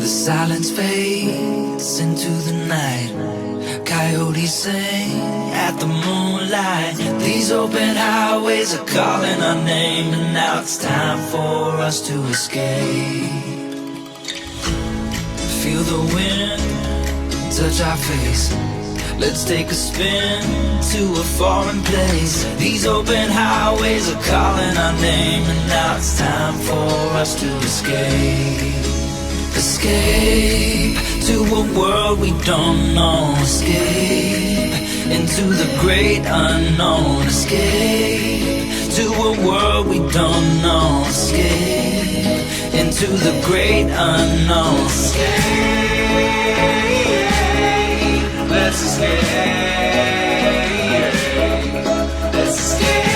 Silence fades into the night. Coyotes sing at the moonlight. These open highways are calling our name, and now it's time for us to escape. Feel the wind touch our face. Let's take a spin to a foreign place. These open highways are calling our name, and now it's time for us to escape. Escape to a world we don't know. Escape into the great unknown. Escape to a world we don't know. Escape into the great unknown. Escape, let's escape. Let's escape.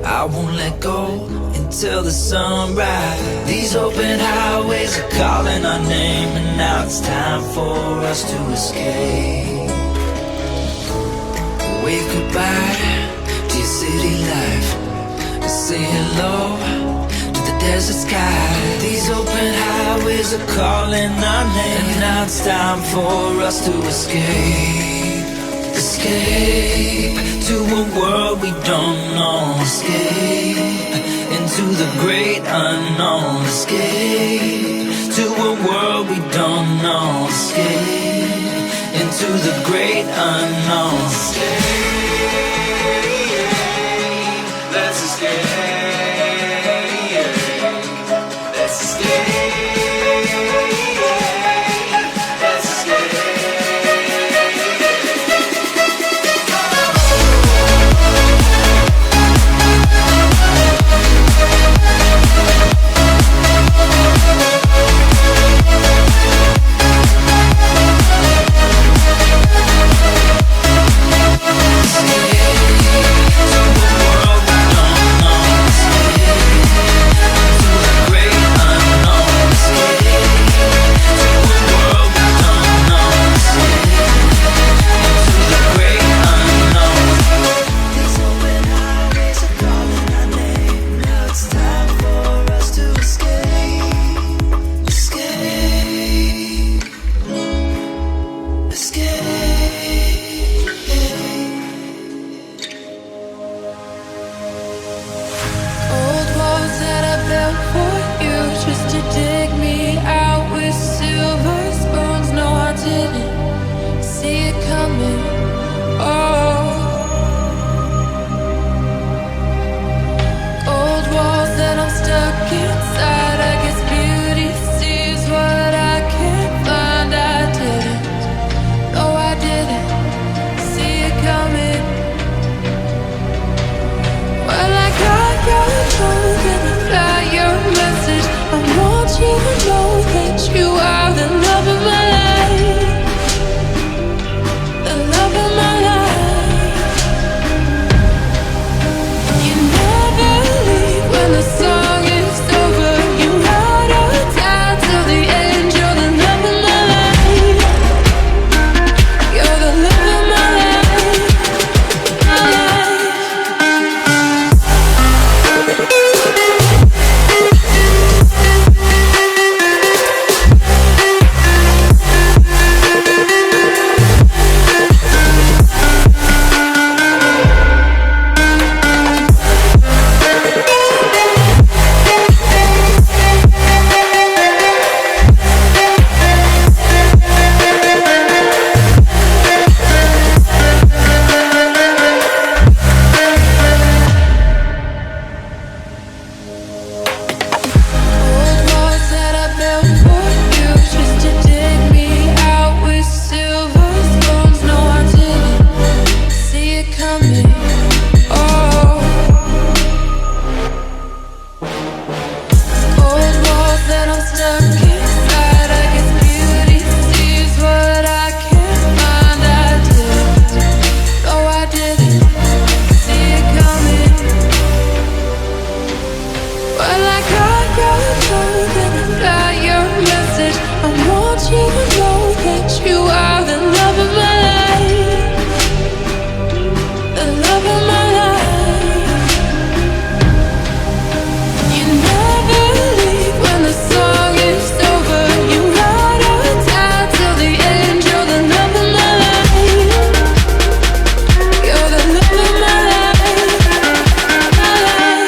I won't let go until the sunrise. These open highways are calling our name, and now it's time for us to escape. Wave goodbye to your city life. Say hello to the desert sky. These open highways are calling our name, and now it's time for us to escape. Escape to a world we don't know. Escape into the great unknown. Escape to a world we don't know. Escape into the great unknown. Escape, let's escape. Let's escape. to know that you are the love of my life, the love of my life. You never leave when the song is over. You ride or die till the end. You're the love of my life. You're the love of my life, my life.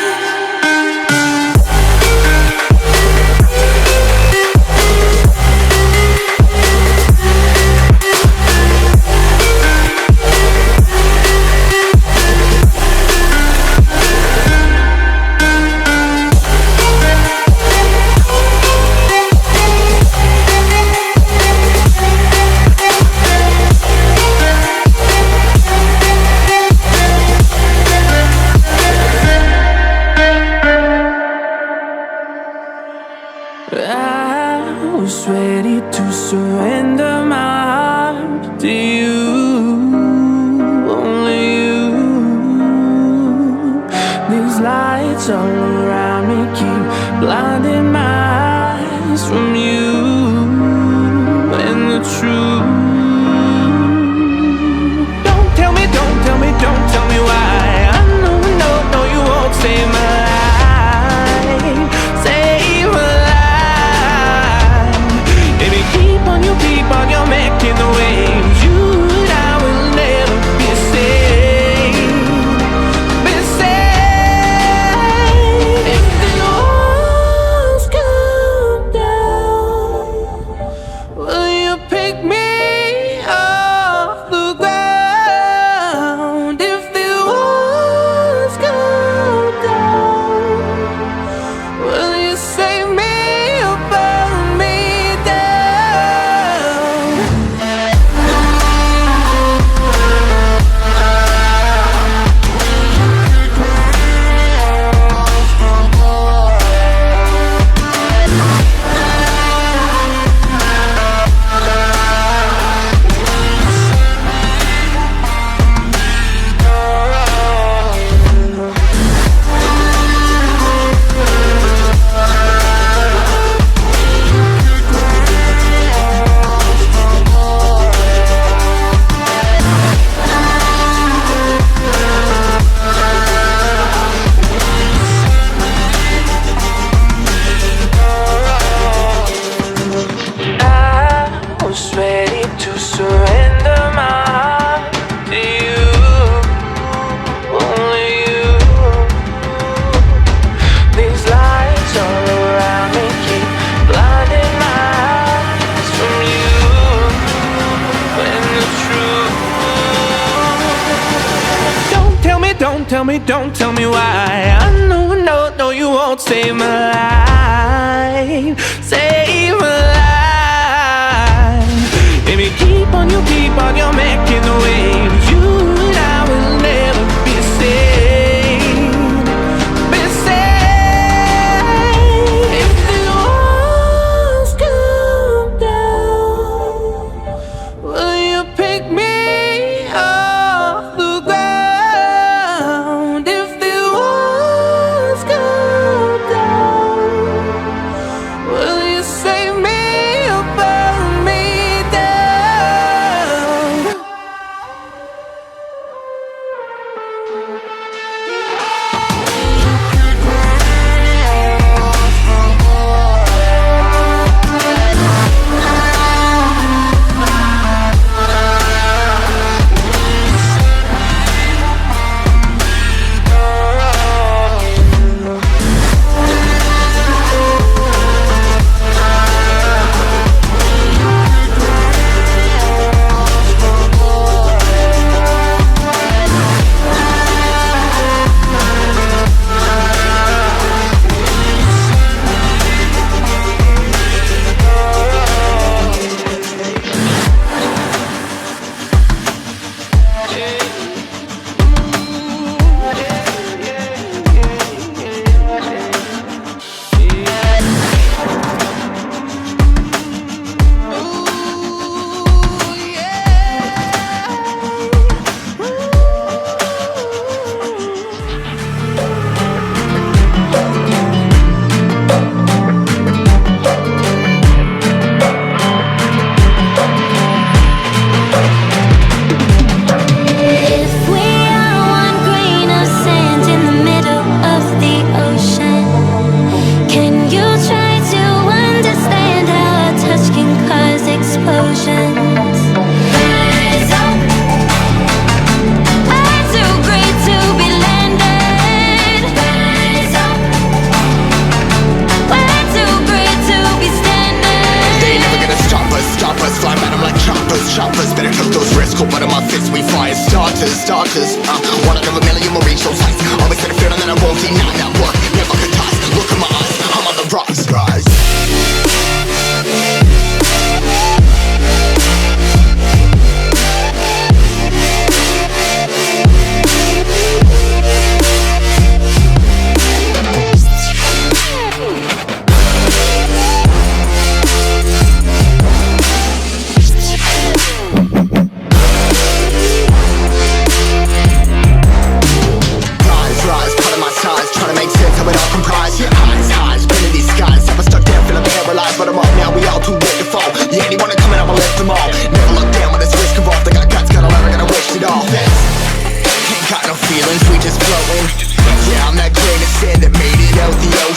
I was ready to surrender my heart to you, only you. These lights all around me keep blinding my eyes from you and the truth. Don't tell me, don't tell me, don't tell me why. I know, no, no, you won't save my life, save my life. Keep on your making the waves. You and I will never be saved, be saved. If the walls come down, will you pick me off the ground? If the walls come down, will you save me or burn me down? Don't tell me why. I know, no, no, you won't save my life, save my life. Baby, keep on your making the waves. You and I will never be saved, be saved. If the walls come down, will you pick me off the ground? Will you save me fire starters. One out of a million will reach those heights. Always had a feeling that I won't deny that work. Never could toss. Look in my eyes, I'm on the rise.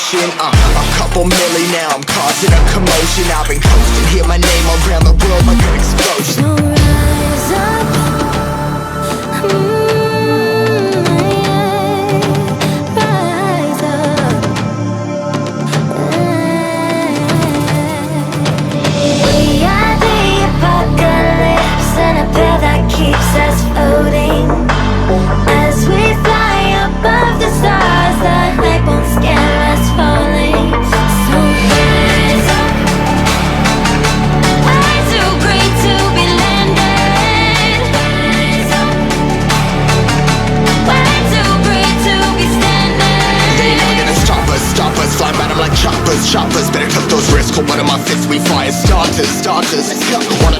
A couple milli now, I'm causing a commotion. I've been coasting, hear my name around the world like an explosion. So rise up, rise up. We are the apocalypse, and a pill that keeps us floating. As we fly above the stars, the light won't scare us falling. So rise up. Way too great to be landed. Rise up. Way too great to be standing. They never gonna stop us. Fly by them like choppers. Better cut those risks, cold blood in my fists. We fire starters. Let's go.